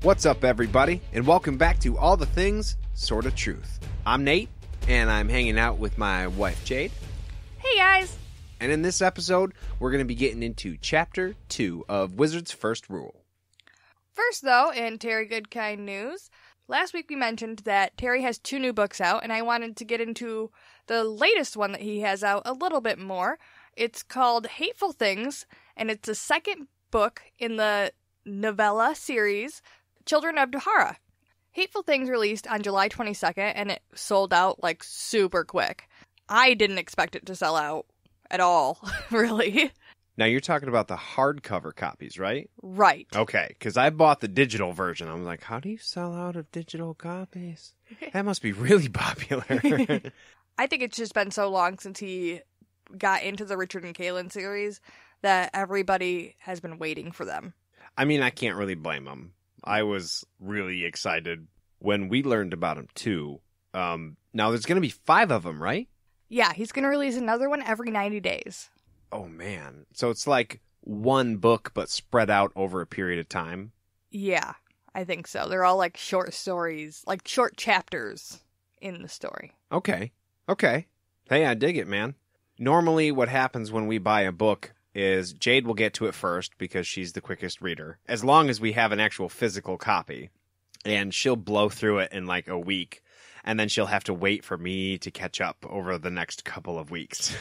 What's up, everybody, and welcome back to All the Things Sort of Truth. I'm Nate, and I'm hanging out with my wife, Jade. Hey, guys! And in this episode, we're going to be getting into Chapter 2 of Wizard's First Rule. First, though, in Terry Goodkind news, last week we mentioned that Terry has 2 new books out, and I wanted to get into the latest one that he has out a little bit more. It's called Hateful Things, and it's the second book in the novella series, Children of Duhara. Hateful Things released on July 22nd, and it sold out, like, super quick. I didn't expect it to sell out at all, really. Now, you're talking about the hardcover copies, right? Right. Okay, because I bought the digital version. I was like, how do you sell out of digital copies? That must be really popular. I think it's just been so long since he got into the Richard and Kaylin series that everybody has been waiting for them. I mean, I can't really blame him. I was really excited when we learned about him, too. Now, there's going to be 5 of them, right? Yeah, he's going to release another one every 90 days. Oh, man. So it's like one book, but spread out over a period of time? Yeah, I think so. They're all like short stories, like short chapters in the story. Okay. Hey, I dig it, man. Normally, what happens when we buy a book is Jade will get to it first because she's the quickest reader, as long as we have an actual physical copy. And she'll blow through it in like a week. And then she'll have to wait for me to catch up over the next couple of weeks.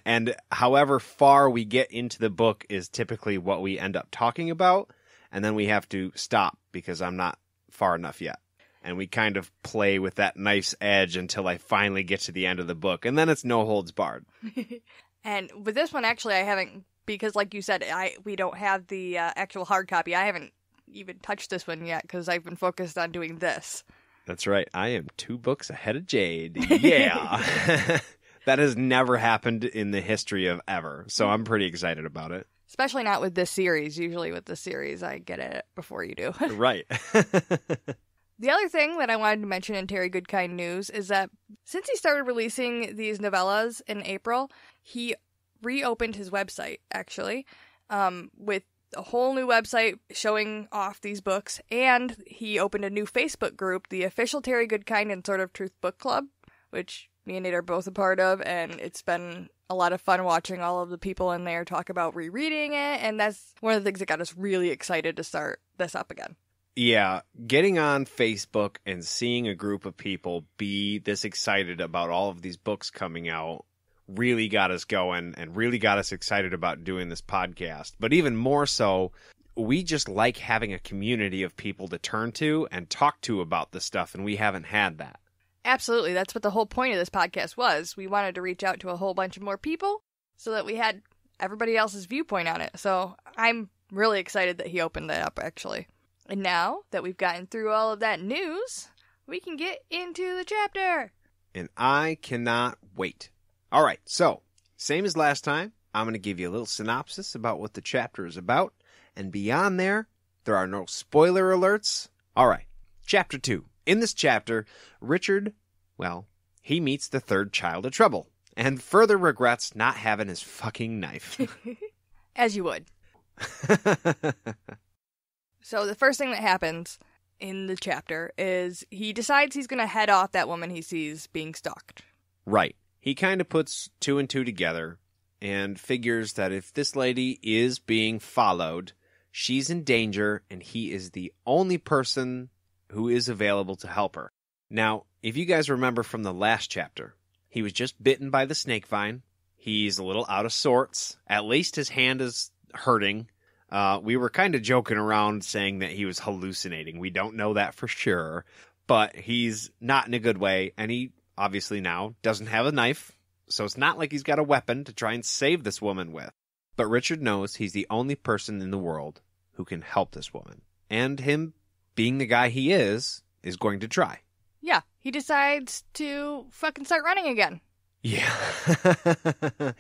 And however far we get into the book is typically what we end up talking about. And then we have to stop because I'm not far enough yet. And we kind of play with that nice edge until I finally get to the end of the book. And then it's no holds barred. And with this one, actually, I haven't, because like you said, we don't have the actual hard copy. I haven't even touched this one yet because I've been focused on doing this. That's right. I am 2 books ahead of Jade. Yeah. That has never happened in the history of ever. So I'm pretty excited about it. Especially not with this series. Usually with this series, I get it before you do. Right. The other thing that I wanted to mention in Terry Goodkind news is that since he started releasing these novellas in April, he reopened his website, actually, with a whole new website showing off these books, and he opened a new Facebook group, the official Terry Goodkind and Sort of Truth Book Club, which me and Nate are both a part of, and it's been a lot of fun watching all of the people in there talk about rereading it, and that's one of the things that got us really excited to start this up again. Yeah, getting on Facebook and seeing a group of people be this excited about all of these books coming out really got us going and really got us excited about doing this podcast. But even more so, we just like having a community of people to turn to and talk to about this stuff, and we haven't had that. Absolutely. That's what the whole point of this podcast was. We wanted to reach out to a whole bunch of more people so that we had everybody else's viewpoint on it. So I'm really excited that he opened that up, actually. And now that we've gotten through all of that news, we can get into the chapter. And I cannot wait. All right, so, same as last time, I'm going to give you a little synopsis about what the chapter is about. And beyond there are no spoiler alerts. All right, Chapter 2. In this chapter, Richard, well, he meets the 3rd child of trouble and further regrets not having his fucking knife. As you would. So the first thing that happens in the chapter is he decides he's going to head off that woman he sees being stalked. Right. He kind of puts 2 and 2 together and figures that if this lady is being followed, she's in danger and he is the only person who is available to help her. Now, if you guys remember from the last chapter, he was just bitten by the snake vine. He's a little out of sorts. At least his hand is hurting. We were kind of joking around saying that he was hallucinating. We don't know that for sure, but he's not in a good way, and he obviously now doesn't have a knife, so it's not like he's got a weapon to try and save this woman with. But Richard knows he's the only person in the world who can help this woman, and him being the guy he is going to try. Yeah, he decides to fucking start running again. Yeah.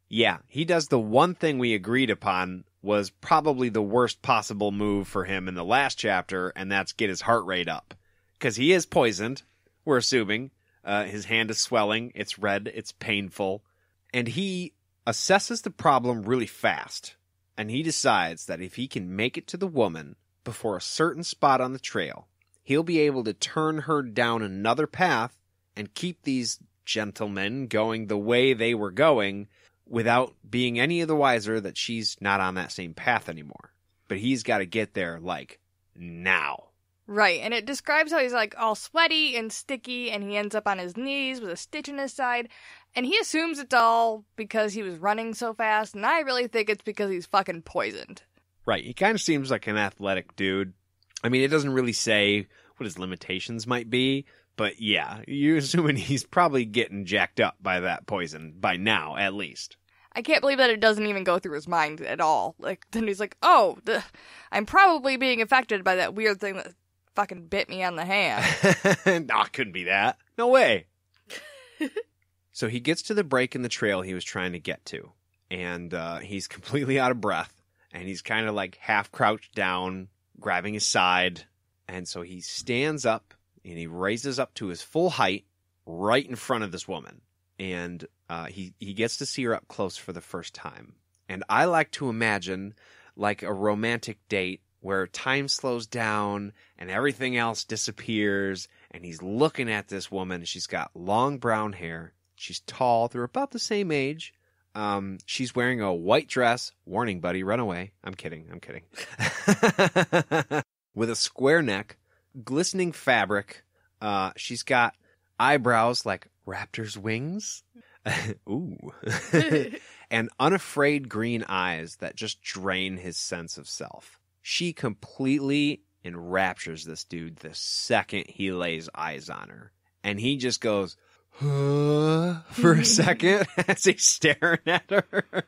Yeah, he does the one thing we agreed upon was probably the worst possible move for him in the last chapter, and that's get his heart rate up. Because he is poisoned, we're assuming. His hand is swelling, it's red, it's painful. And he assesses the problem really fast. And he decides that if he can make it to the woman before a certain spot on the trail, he'll be able to turn her down another path and keep these gentlemen going the way they were going without being any of the wiser that she's not on that same path anymore. But he's got to get there, like, now. Right, and it describes how he's, like, all sweaty and sticky, and he ends up on his knees with a stitch in his side, and he assumes it's all because he was running so fast, and I really think it's because he's fucking poisoned. Right, he kind of seems like an athletic dude. I mean, it doesn't really say what his limitations might be, but yeah, you're assuming he's probably getting jacked up by that poison, by now, at least. I can't believe that it doesn't even go through his mind at all. Like, then he's like, oh, I'm probably being affected by that weird thing that fucking bit me on the hand. No, it couldn't be that. No way. So he gets to the break in the trail he was trying to get to, and he's completely out of breath, and he's kind of like half crouched down, grabbing his side, and so he stands up, and he raises up to his full height right in front of this woman, and he gets to see her up close for the first time. And I like to imagine like a romantic date where time slows down and everything else disappears, and he's looking at this woman. She's got long brown hair. She's tall. They're about the same age. She's wearing a white dress. Warning, buddy, run away. I'm kidding. With a square neck, glistening fabric. She's got eyebrows like raptor's wings. Ooh. And unafraid green eyes that just drain his sense of self. She completely enraptures this dude the second he lays eyes on her. And he just goes, huh, for a second as he's staring at her.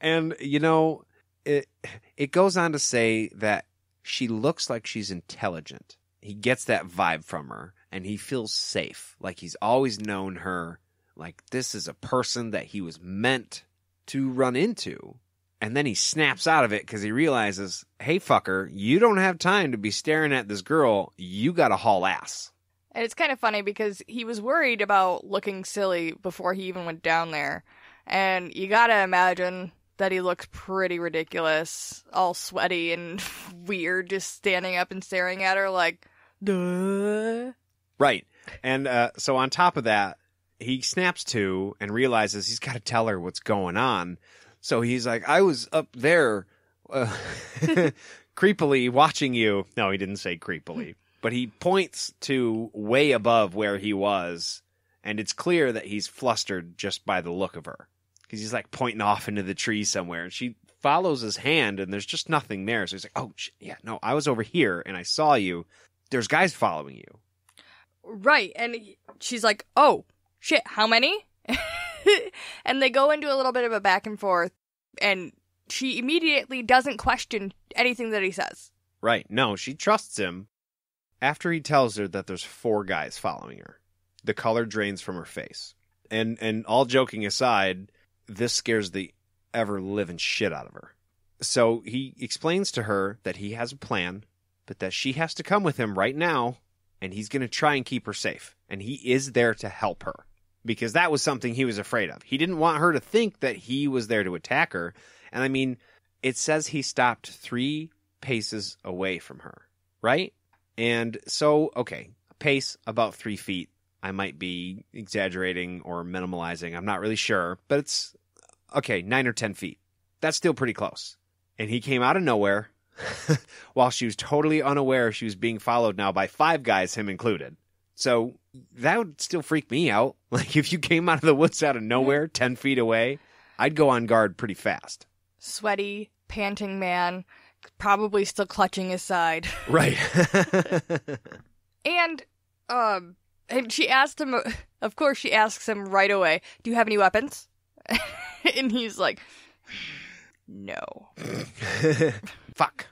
And, you know, it goes on to say that she looks like she's intelligent. He gets that vibe from her, and he feels safe. Like he's always known her. Like this is a person that he was meant to run into. And then he snaps out of it because he realizes, hey, fucker, you don't have time to be staring at this girl. You got to haul ass. And it's kind of funny because he was worried about looking silly before he even went down there. And you got to imagine that he looks pretty ridiculous, all sweaty and weird, just standing up and staring at her like, duh. Right. And so on top of that, he snaps to and realizes he's got to tell her what's going on. So he's like, I was up there creepily watching you. No, he didn't say creepily. But he points to way above where he was. And it's clear that he's flustered just by the look of her. Because he's like pointing off into the tree somewhere. And she follows his hand and there's just nothing there. So he's like, oh, shit, yeah, no, I was over here and I saw you. There's guys following you. Right. And she's like, oh, shit, how many? And they go into a little bit of a back and forth, and she immediately doesn't question anything that he says. Right. No, she trusts him. After he tells her that there's 4 guys following her, the color drains from her face. And all joking aside, this scares the ever-living shit out of her. So he explains to her that he has a plan, but that she has to come with him right now, and he's going to try and keep her safe. And he is there to help her. Because that was something he was afraid of. He didn't want her to think that he was there to attack her. And I mean, it says he stopped 3 paces away from her, right? And so, okay, a pace about 3 feet. I might be exaggerating or minimalizing. I'm not really sure. But it's, okay, 9 or 10 feet. That's still pretty close. And he came out of nowhere while she was totally unaware she was being followed now by 5 guys, him included. So that would still freak me out. Like if you came out of the woods out of nowhere, 10 feet away, I'd go on guard pretty fast. Sweaty, panting man, probably still clutching his side. Right. And she asked him, of course she asks him right away, do you have any weapons? And he's like, no. Fuck.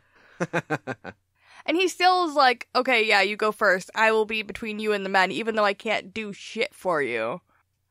And he still is like, okay, yeah, you go first. I will be between you and the men, even though I can't do shit for you.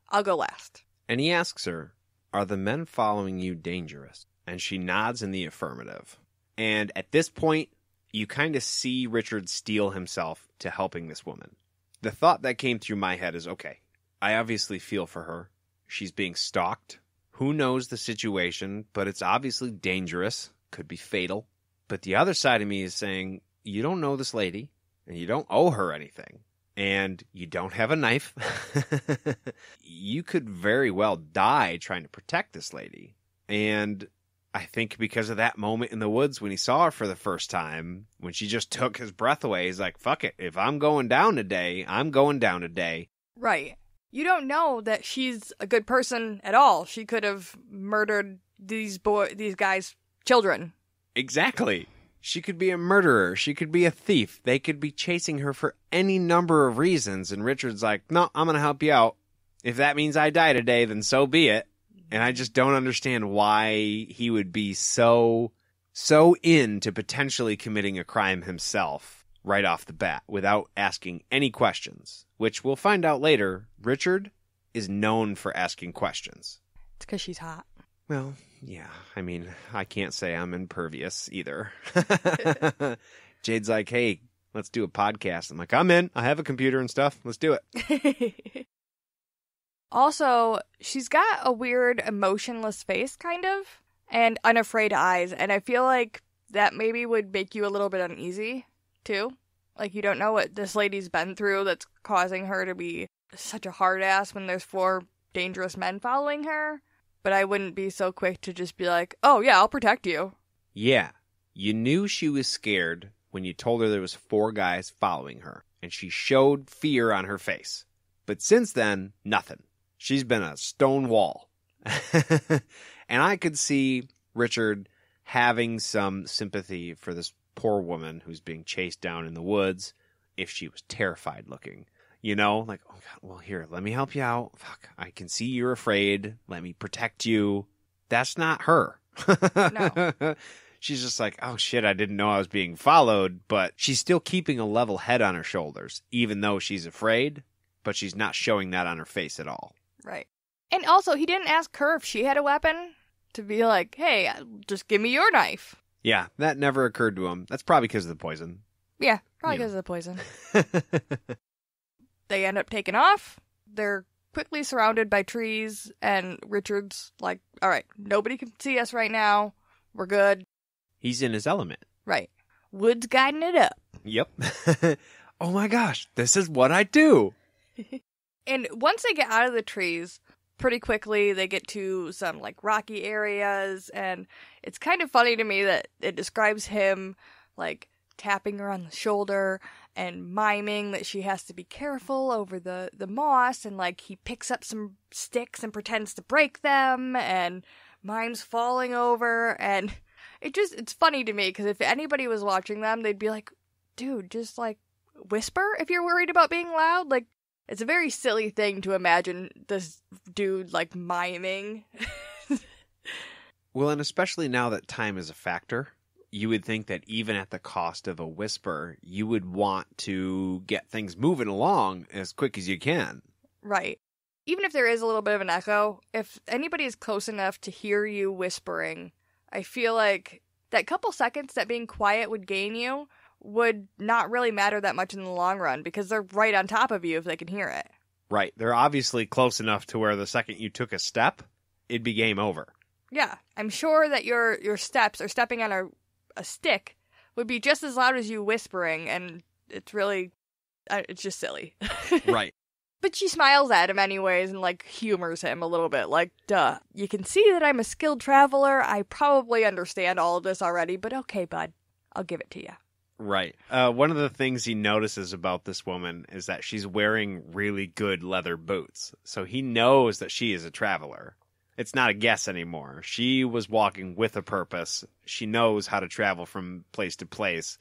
I'll go last. And he asks her, are the men following you dangerous? And she nods in the affirmative. And at this point, you kind of see Richard steel himself to helping this woman. The thought that came through my head is, okay, I obviously feel for her. She's being stalked. Who knows the situation, but it's obviously dangerous. Could be fatal. But the other side of me is saying, you don't know this lady, and you don't owe her anything, and you don't have a knife. You could very well die trying to protect this lady. And I think because of that moment in the woods when he saw her for the first time, when she just took his breath away, he's like, fuck it. If I'm going down today, I'm going down today. Right. You don't know that she's a good person at all. She could have murdered these guys' children. Exactly. She could be a murderer. She could be a thief. They could be chasing her for any number of reasons. And Richard's like, no, I'm going to help you out. If that means I die today, then so be it. And I just don't understand why he would be so into potentially committing a crime himself right off the bat without asking any questions, which we'll find out later. Richard is known for asking questions. It's because she's hot. Well, yeah. I mean, I can't say I'm impervious either. Jade's like, hey, let's do a podcast. I'm like, I'm in. I have a computer and stuff. Let's do it. Also, she's got a weird emotionless face, kind of, and unafraid eyes. And I feel like that maybe would make you a little bit uneasy, too. Like, you don't know what this lady's been through that's causing her to be such a hard ass when there's 4 dangerous men following her. But I wouldn't be so quick to just be like, oh, yeah, I'll protect you. Yeah. You knew she was scared when you told her there was 4 guys following her, and she showed fear on her face. But since then, nothing. She's been a stone wall. And I could see Richard having some sympathy for this poor woman who's being chased down in the woods if she was terrified looking. You know, like, oh God, well, here, let me help you out. Fuck, I can see you're afraid. Let me protect you. That's not her. No. She's just like, oh shit, I didn't know I was being followed, but she's still keeping a level head on her shoulders, even though she's afraid, but she's not showing that on her face at all. Right. And also, he didn't ask her if she had a weapon to be like, hey, just give me your knife. Yeah, that never occurred to him. That's probably because of the poison. Yeah, probably because of the poison. They end up taking off. They're quickly surrounded by trees, and Richard's like, all right, nobody can see us right now. We're good. He's in his element. Right. Wood's guiding it up. Yep. Oh my gosh, this is what I do. And once they get out of the trees, pretty quickly they get to some like rocky areas, and it's kind of funny to me that it describes him like tapping her on the shoulder and miming that she has to be careful over the moss, and like he picks up some sticks and pretends to break them and mimes falling over, and it's funny to me because if anybody was watching them, they'd be like, dude, just like whisper if you're worried about being loud. Like, it's a very silly thing to imagine this dude, like, miming. Well, and especially now that time is a factor, you would think that even at the cost of a whisper, you would want to get things moving along as quick as you can. Right. Even if there is a little bit of an echo, if anybody is close enough to hear you whispering, I feel like that couple seconds that being quiet would gain you would not really matter that much in the long run because they're right on top of you if they can hear it. Right. They're obviously close enough to where the second you took a step, it'd be game over. Yeah. I'm sure that your steps or stepping on a stick would be just as loud as you whispering, and it's really, it's just silly. Right. But she smiles at him anyways and, like, humors him a little bit. Like, duh, you can see that I'm a skilled traveler. I probably understand all of this already, but okay, bud. I'll give it to you. Right. One of the things he notices about this woman is that she's wearing really good leather boots. So he knows that she is a traveler. It's not a guess anymore. She was walking with a purpose. She knows how to travel from place to place.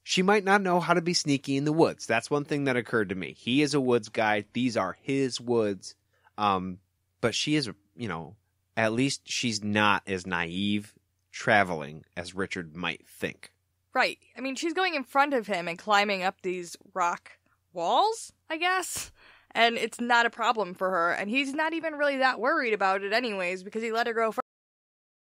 She might not know how to be sneaky in the woods. That's one thing that occurred to me. He is a woods guy. These are his woods. But she is, at least she's not as naive traveling as Richard might think. Right. I mean, she's going in front of him and climbing up these rock walls, I guess. And it's not a problem for her. And he's not even really that worried about it anyways because he let her go first.